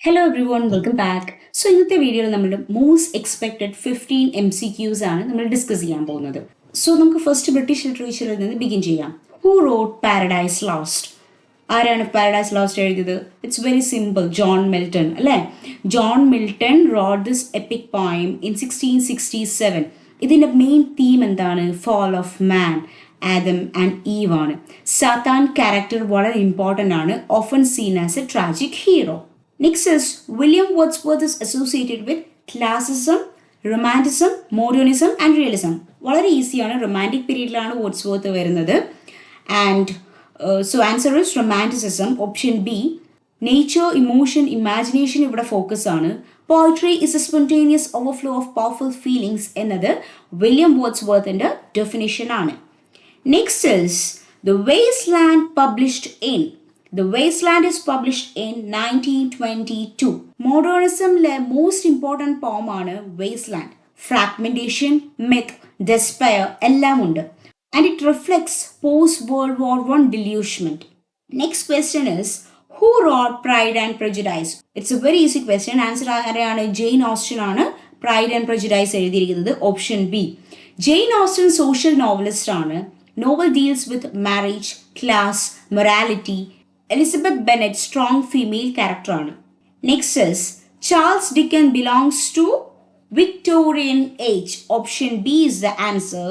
Hello everyone, welcome back. So ഇന്നത്തെ വീഡിയോയിൽ നമ്മൾ മോസ്റ്റ് എക്സ്പെക്റ്റഡ് 15 MCQs ആണ് നമ്മൾ ഡിസ്കസ് ചെയ്യാൻ പോകുന്നത്. സോ നമുക്ക് ഫസ്റ്റ് ബ്രിട്ടീഷ് ലിറ്ററേച്ചറിൽ നിന്ന് ബിഗിൻ ചെയ്യാം. Who wrote Paradise Lost? ആരാണ് പാരഡൈസ് ലോസ്റ്റ് എഴുതിയത്? It's very simple, John Milton അല്ലേ? John Milton wrote this epic poem in 1667. ഇതിൻ്റെ മെയിൻ തീം എന്താണ്? Fall of man, Adam and Eve ആണ്. സാത്താൻ ക്യാരക്ടർ വളരെ important ആണ്, often seen as a tragic hero. Next is William Wordsworth is associated with classicism, romanticism, modernism and realism. വളരെ ഈസിയാണ്, romantic പീരീഡിലാണ് Wordsworth വരുന്നത്. And so answer is romanticism, option B. Nature, emotion, imagination ഇവിടെ focus ആണ്. Poetry is A spontaneous overflow of powerful feelings എന്നത് William വേർഡ്സ്വർത്തിൻ്റെ definition ആണ്. Next is the waste land published in. The Wasteland is published in 1922. Modernism's most important poem ആണ് Wasteland. Fragmentation, myth, despair എല്ലാം ഉണ്ട്. And it reflects post-World War I delusionment. Next question is, who wrote Pride and Prejudice? It's a very easy question. Answer ആരാണ്? Jane Austen ആണ് Pride and Prejudice എഴുതിയിരിക്കുന്നത്. Option B. Jane Austen social novelist ആണ്. Novel deals with marriage, class, morality. Elizabeth Bennet strong female character ആണ്. Next is Charles Dickens belongs to Victorian age. Option B is the answer.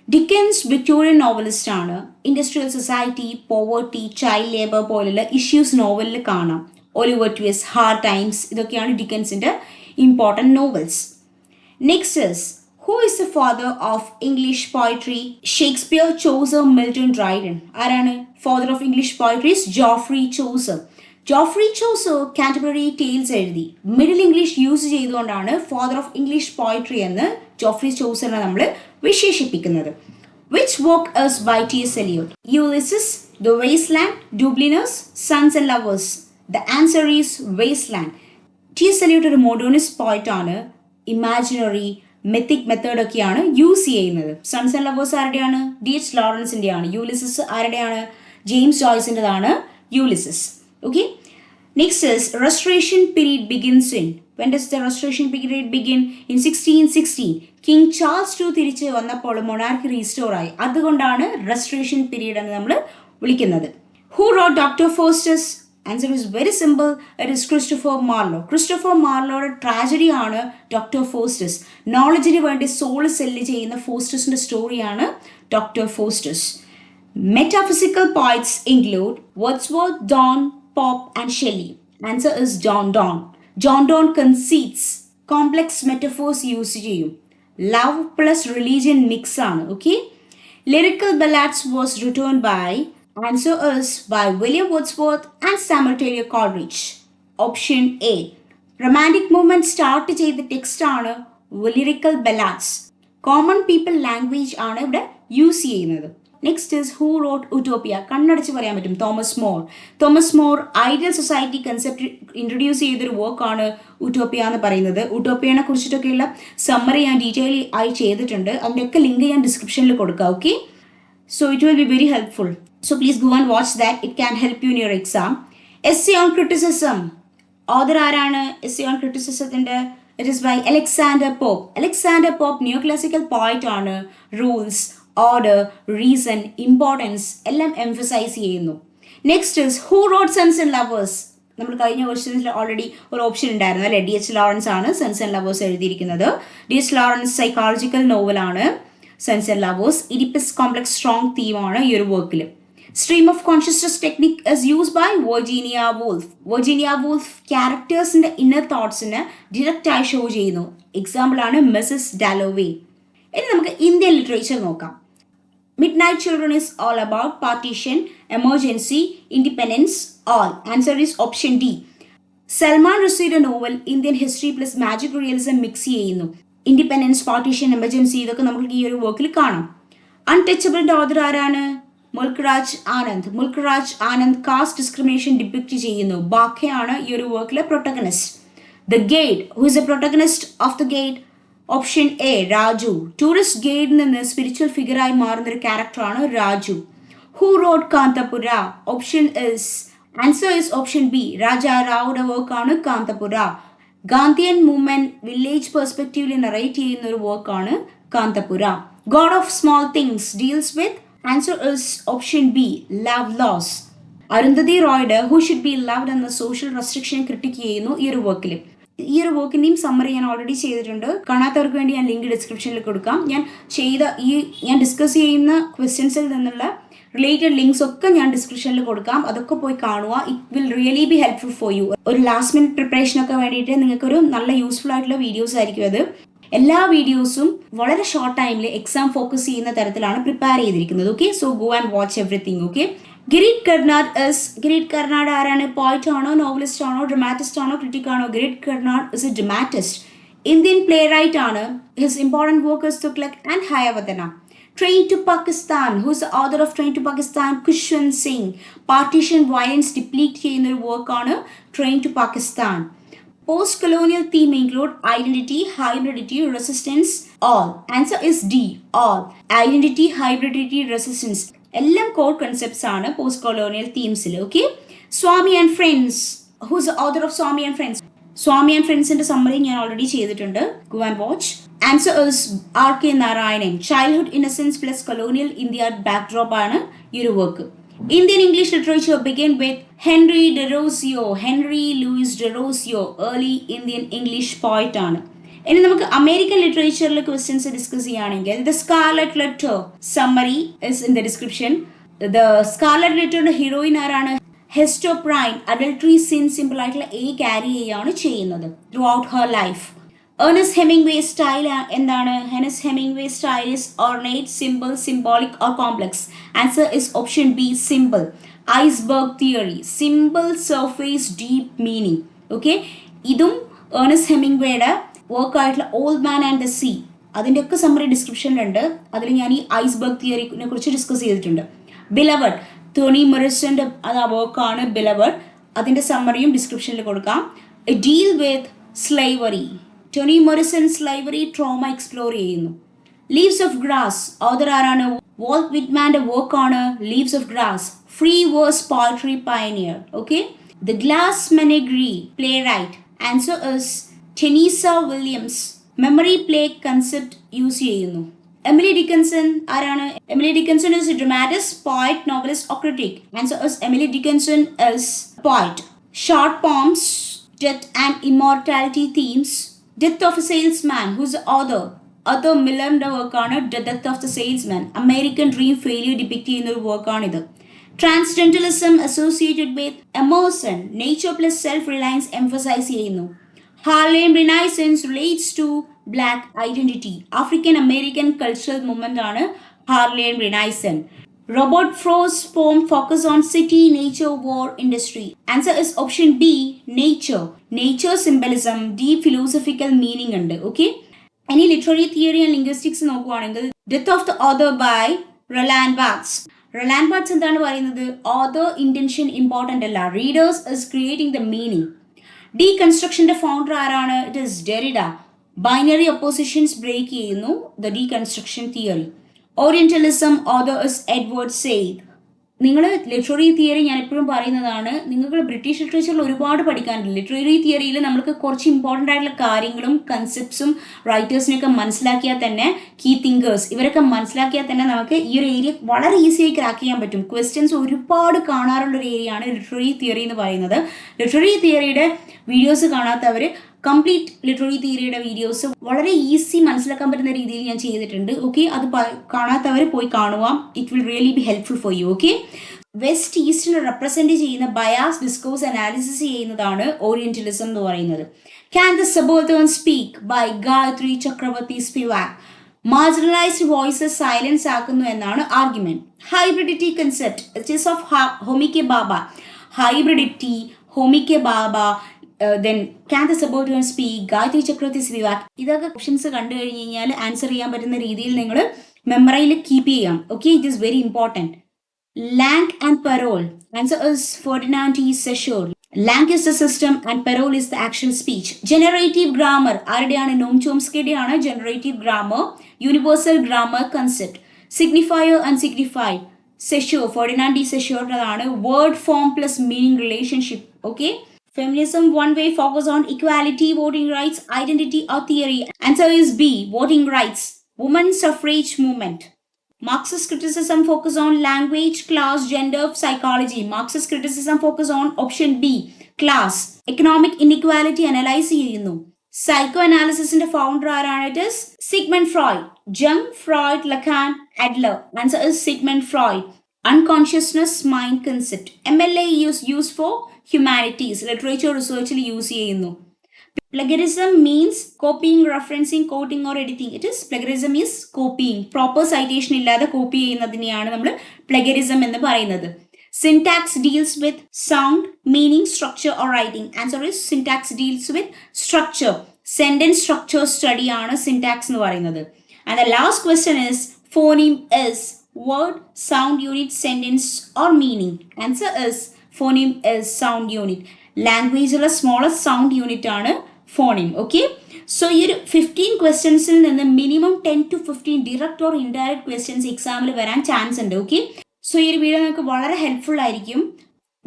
Dickens Victorian novelist ആണ്. Industrial society, poverty, child labor പോലുള്ള issues നോവലിൽ കാണാം. Oliver Twist, Hard Times ഇതൊക്കെയാണ് ഡിക്കൻസിൻ്റെ important novels. Next is who is the father of English poetry? Shakespeare, Chaucer, Milton, Dryden. ആരാണ് father of English poetry? Geoffrey Chaucer. Geoffrey Chaucer Canterbury Tales എഴുതി. Middle English use ചെയ്തുകൊണ്ടാണ് father of English poetry എന്ന് Geoffrey ചോസറിനെ നമ്മൾ വിശേഷിപ്പിക്കുന്നത്. Which work is by T S. Eliot? Ulysses, the Waste Land, Dubliners, Sons and Lovers. The answer is Waste Land. T S. Eliot ഒരു modernist poet ആണ്. Imaginary, mythic മെത്തേഡൊക്കെയാണ് use ചെയ്യുന്നത്. Sons and Lovers ആരുടെയാണ്? D H. ലോറൻസിൻ്റെയാണ്. യൂലിസസ് ആരുടെയാണ്? ജെയിംസ് ജോയ്സിൻ്റെതാണ് Ulysses. Okay, next is restoration period begins in. When does the restoration period begin? In 1616. King Charles two തിരിച്ച് വന്നപ്പോൾ മൊണാർക്കി റീസ്റ്റോർ ആയി, അതുകൊണ്ടാണ് റെസ്റ്റോറേഷൻ പീരീഡ് എന്ന് നമ്മൾ വിളിക്കുന്നത്. Who wrote Doctor Faustus? Answer is very simple, it is Christopher Marlowe. Christopher മാർലോയുടെ tragedy ആണ് Doctor Faustus. നോളജിന് വേണ്ടി സോൾ സെല്ല് ചെയ്യുന്ന ഫോസ്റ്റസിൻ്റെ സ്റ്റോറിയാണ് Doctor Faustus. Metaphysical poets include Wordsworth, Donne, Pope and Shelley. Answer is John Donne. John Donne conceits complex metaphors use ചെയ്യും. Love plus religion mix ആണ്. Okay. Lyrical ballads was written by. Answer is by William Wordsworth and Samuel Taylor Coleridge. Option A. Romantic movement start ചെയ്ത text ആണ് lyrical ballads. Common people language ആണ് ഇവിടെ use ചെയ്യുന്നത്. Next is who rote utopia? കണ്ണടച്ച് പറയാൻ പറ്റും, Thomas more. Thomas more ideal society concept introduce ചെയ്തൊരു വർക്കാണ് ഉട്ടോപ്പിയ എന്ന് പറയുന്നത്. ഉട്ടോപ്പിയനെ കുറിച്ചിട്ടൊക്കെയുള്ള സമ്മറി ഞാൻ ഡീറ്റെയിൽ ആയി ചെയ്തിട്ടുണ്ട്. അതിൻ്റെയൊക്കെ ലിങ്ക് ഞാൻ ഡിസ്ക്രിപ്ഷനിൽ കൊടുക്കാം. Okay, so it will be very helpful. So please go and watch that. It can help you in your exam. Essay on criticism. Author ആരാണ് എസ്സേ ഓൺ ക്രിറ്റിസിസത്തിൻ്റെ? It is by Alexander Pope. Alexander Pope neoclassical poet ആണ്. Rules, order, reason, importance എല്ലാം emphasise ചെയ്യുന്നു. Next is who wrote Sons and Lovers? നമ്മൾ കഴിഞ്ഞ ക്വസ്റ്റ്യൻസിൽ already ഒരു option ഉണ്ടായിരുന്നു അല്ലേ? ഡി.എച്ച്. ലോറൻസ് ആണ് സൺസ് ആൻഡ് ലവേഴ്സ് എഴുതിയിരിക്കുന്നത്. ഡി.എച്ച്. ലോറൻസ് സൈക്കോളജിക്കൽ നോവലാണ് Sons and Lovers. Oedipus complex strong തീമാണ് ഈ ഒരു വർക്കിൽ. Stream of consciousness technique is used by Virginia Woolf. Virginia Woolf ക്യാരക്ടേഴ്സിൻ്റെ ഇന്നർ തോട്ട്സിന് ഡിറക്റ്റായി ഷോ ചെയ്യുന്നു. എക്സാമ്പിളാണ് മിസ്സസ് ഡാലോവേ. ഇനി നമുക്ക് ഇന്ത്യൻ ലിറ്ററേച്ചർ നോക്കാം. Midnight Children is all about partition, emergency, independence, all. Answer is option D. Salman Rushdieയുടെ novel Indian history plus magic realism mix ചെയ്യുന്നു. ഇൻഡിപെൻഡൻസ്, പാർട്ടീഷൻ, എമർജൻസി ഇതൊക്കെ നമുക്ക് ഈ ഒരു വർക്കിൽ കാണാം. അൺടച്ചബിളിൻ്റെ ഓഥർ ആരാണ്? Mulk Raj Anand. Mulk Raj Anand caste discrimination depict ചെയ്യുന്നു. ബാഖയാണ് ഈ ഒരു വർക്കിലെ protagonist. The Guide, who is a protagonist of the Guide? Option A Raju. Tourist ഗൈഡിൽ നിന്ന് സ്പിരിച്വൽ ഫിഗറായി മാറുന്നൊരു ക്യാരക്ടറാണ് Raju. Who wrote Kanthapura? Option is answer is option B. Raja റാവുടെ വർക്കാണ് കാന്തപുര. ഗാന്ധിയൻ മൂവ്മെന്റ് വില്ലേജ് പെർസ്പെക്റ്റീവിൽ നറേറ്റ് ചെയ്യുന്ന ഒരു വർക്കാണ് Kanthapura. God of Small Things deals with answer is option B. Love laws. Arundhati റോയുടെ ഹു ഷുഡ് ബി ലവ്ഡ് എന്ന സോഷ്യൽ റെസ്ട്രിക്ഷൻ ക്രിട്ടിക് ചെയ്യുന്നു ഈ ഒരു വർക്കിൽ. ഈ ഒരു വർക്കിന്റെയും സമ്മറി ഞാൻ ഓൾറെഡി ചെയ്തിട്ടുണ്ട്. കാണാത്തവർക്ക് വേണ്ടി ഞാൻ ലിങ്ക് ഡിസ്ക്രിപ്ഷനിൽ കൊടുക്കാം. ഞാൻ ഡിസ്കസ് ചെയ്യുന്ന ക്വസ്റ്റ്യൻസിൽ നിന്നുള്ള റിലേറ്റഡ് ലിങ്ക്സ് ഒക്കെ ഞാൻ ഡിസ്ക്രിപ്ഷനിൽ കൊടുക്കാം. അതൊക്കെ പോയി കാണുക. It will really be helpful for U. ഒരു ലാസ്റ്റ് മിനിറ്റ് പ്രിപ്പറേഷനൊക്കെ വേണ്ടിയിട്ട് നിങ്ങൾക്കൊരു നല്ല യൂസ്ഫുൾ ആയിട്ടുള്ള വീഡിയോസ് ആയിരിക്കും അത്. എല്ലാ വീഡിയോസും വളരെ ഷോർട്ട് ടൈമിൽ എക്സാം ഫോക്കസ് ചെയ്യുന്ന തരത്തിലാണ് പ്രിപ്പയർ ചെയ്തിരിക്കുന്നത്. Okay, so go and watch everything. Okay, Girish Karnad ആരാണ്? പോയിറ്റ് ആണോ, നോവലിസ്റ്റ് ആണോ, ഡ്രമാറ്റിസ്റ്റ് ആണോ, ക്രിറ്റിക് ആണോ? Girish Karnad is a dramatist. Indian playwright ആണ്. His important work is Tughlaq and Hayavadana. Train to Pakistan. Who's the author of Train to Pakistan? Kushwant Singh. Partition violence deplete ചെയ്യുന്ന ഒരു വർക്കാണ് Train to Pakistan. Post-colonial theme include identity, hybridity, resistance, all. Answer is D, all. Identity, hybridity, resistance. എല്ലാം core concepts ആണ് postcolonial തീംസിൽ. Okay, Swami and Friends. Whose author of Swami and Friends? Swami and ഫ്രണ്ട്സിന്റെ summary ഞാൻ already ചെയ്തിട്ടുണ്ട്. Go and watch. Answer is R.K. Narayanan. Childhood innocence plus colonial India backdrop ആണ് ഈ ഒരു work. Indian English literature begin with Henry Louis Derozio. Early Indian English poet ആണ്. ഇനി നമുക്ക് American ലിറ്ററേച്ചറിലെ ക്വസ്റ്റ്യൻസ് ഡിസ്കസ് ചെയ്യുകയാണെങ്കിൽ the Scarlet Letter summary is in the ഡിസ്ക്രിപ്ഷൻ. The Scarlet ലെറ്ററിന്റെ ഹീറോയിൻ ആരാണ്? Hester Prynne. Adultery sin simple ആയിട്ടുള്ള carry ചെയ്യുകയാണ് ചെയ്യുന്നത് throughout her life. Ernest Hemingway style എന്താണ്? Ernest Hemingway style is ornate, simple, symbolic or complex. Answer is option B, simple. Iceberg theory, simple, surface, deep meaning. Okay, ഇതും Ernest ഹെമിംഗ്വേയുടെ വർക്കായിട്ടുള്ള Old Man and the Sea, അതിൻ്റെ ഒക്കെ summary ഡിസ്ക്രിപ്ഷനിലുണ്ട്. അതിൽ ഞാൻ ഈ iceberg തിയറിനെ കുറിച്ച് ഡിസ്കസ് ചെയ്തിട്ടുണ്ട്. ബിലവഡ്, ടോണി മൊറിസന്റെ വർക്കാണ് ബിലവഡ്. അതിൻ്റെ സമ്മറിയും ഡിസ്ക്രിപ്ഷനിൽ കൊടുക്കാം. A deal with slavery. Toni Morrison slavery trauma explore ചെയ്യുന്നു. ലീവ്സ് ഓഫ് ഗ്രാസ്, ഓതർ ആരാണ്? വാൾട്ട് വിറ്റ്മാന്റെ വർക്കാണ് Leaves of Grass. Free verse poetry pioneer. Okay, the Glass Menagerie playwright. Answer is Tennessee Williams. Memory play concept use ചെയ്യുന്നു. Emily Dickinson ആരാണ്? Emily Dickinson is a dramatist, poet, novelist or critic. Answer is Emily Dickinson is poet. Short poems, death and immortality themes. Death of A Salesman. Whose author? Arthur മില്ലറിന്റെ വർക്കാണ് Death of the Salesman. American dream failure depict ചെയ്യുന്ന ഒരു വർക്കാണിത്. Transcendentalism associated with Emerson. Nature plus self reliance emphasise ചെയ്യുന്നു. Harlem Renaissance relates to black identity. African American cultural movement ആണ് Harlem Renaissance. Robert Frost's poem focus on city, nature, war, industry. Answer is option B, nature. Nature symbolism, deep philosophical meaning ഉണ്ട്. Okay? Any literary theory and linguistics നോക്കുകയാണെങ്കിൽ Death of the Author by Roland Barthes. Roland Barthes എന്താണ് പറയുന്നത്? Author intention important അല്ല. Readers is creating the meaning. ഡീകൺസ്ട്രക്ഷന്റെ founder ആരാണ്? It is Derrida. Binary oppositions break ചെയ്യുന്നു the deconstruction theory. Orientalism, author is Edward Said. നിങ്ങൾ literary theory ഞാൻ എപ്പോഴും പറയുന്നതാണ്, നിങ്ങൾക്ക് ബ്രിട്ടീഷ് ലിറ്ററേച്ചറിൽ ഒരുപാട് പഠിക്കാനുണ്ട്. ലിറ്റററി തിയറിയിൽ നമ്മൾക്ക് കുറച്ച് ഇമ്പോർട്ടൻ്റ് ആയിട്ടുള്ള കാര്യങ്ങളും കൺസെപ്റ്റ്സും റൈറ്റേഴ്സിനെയൊക്കെ മനസ്സിലാക്കിയാൽ തന്നെ, കീ തിങ്കേഴ്സ് ഇവരൊക്കെ മനസ്സിലാക്കിയാൽ തന്നെ നമുക്ക് ഈ ഒരു ഏരിയ വളരെ ഈസിയായി ക്രാക്ക് ചെയ്യാൻ പറ്റും. ക്വസ്റ്റ്യൻസ് ഒരുപാട് കാണാറുള്ള ഒരു ഏരിയ ആണ് ലിറ്റററി തിയറി എന്ന് പറയുന്നത്. ലിറ്റററി തിയറിയുടെ വീഡിയോസ് കാണാത്തവർ കംപ്ലീറ്റ് ലിറ്റററി തിയറിയുടെ വീഡിയോസ് വളരെ ഈസി മനസ്സിലാക്കാൻ പറ്റുന്ന രീതിയിൽ ഞാൻ ചെയ്തിട്ടുണ്ട്. ഓക്കെ, അത് കാണാത്തവർ പോയി കാണുക. It will really be helpful for you. Okay, west ഈസ്റ്റിനെ റെപ്രസെന്റ് ചെയ്യുന്ന ബയാസ് ഡിസ്കോഴ്സ് അനാലിസിസ് ചെയ്യുന്നതാണ് ഓറിയന്റലിസം എന്ന് പറയുന്നത്. Can the subaltern speak by Gayatri Chakravorty Spivak. Marginalised voices silence ആക്കുന്നു എന്നാണ് argument. Hybridity concept it is of Homi K Bhabha. Hybridity, Homi K Bhabha, then can the subaltern speak, Gayatri Chakravorty Spivak. ഇതൊക്കെ questions കണ്ടു കഴിഞ്ഞ് കഴിഞ്ഞാൽ ആൻസർ ചെയ്യാൻ പറ്റുന്ന രീതിയിൽ നിങ്ങൾ മെമ്മറിയിൽ കീപ്പ് ചെയ്യാം. Okay, it is very important. Langue and parole. Answer is Ferdinand de Saussure. Langue is the system and parole is the actual speech. Generative grammar ആരുടെയാണ്? നോം ചോംസ്കിയുടെയാണ് generative grammar. Universal grammar concept. Signifier and signified. Saussure, Ferdinand de Saussure, word form plus meaning relationship. Okay. Feminism, one way, focus on equality, voting rights, identity, or theory. Answer is B, voting rights. Women's suffrage movement. Marxist criticism focus on language, class, gender, psychology. Marxist criticism focus on option B, class. Economic inequality analyze ചെയ്യുന്നു. Psychoanalysis founder ആരാണ്? It is Sigmund Freud. Jung, Freud, Lacan, Adler. Answer is Sigmund Freud. Unconsciousness mind concept. MLA is used for humanities. Literature research use ചെയ്യുന്നു. Plagiarism means copying, referencing, quoting or editing. It is plagiarism is copying. Proper citation ഇല്ലാതെ copy ചെയ്യുന്നതിനെയാണ് നമ്മൾ plagiarism എന്ന് പറയുന്നത്. Syntax deals with sound, meaning, structure or writing. Answer is syntax deals with structure. Sentence structure study ആണ് syntax എന്ന് പറയുന്നത്. And the last question is phoneme is word, sound unit, sentence or meaning. Answer is phoneme is sound unit. Language's smallest sound unit ആണ് phoneme. Okay. So ഈ 15 questions minimum 10 to 15 direct or indirect questions exam വരാൻ chance ഉണ്ട്. Okay. So ഈ video നിങ്ങൾക്ക് വളരെ helpful ആയിരിക്കും.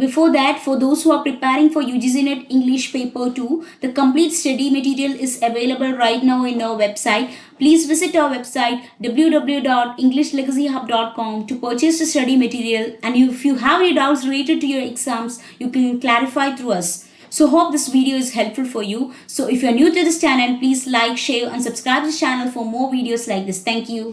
Before that, for those who are preparing for UGC NET English paper 2, the complete study material is available right now in our website. Please visit our website www.englishlegacyhub.com to purchase the study material, and if you have any doubts related to your exams, you can clarify through us. So hope this video is helpful for you. So if you are new to this channel, please like, share and subscribe to this channel for more videos like this. Thank you.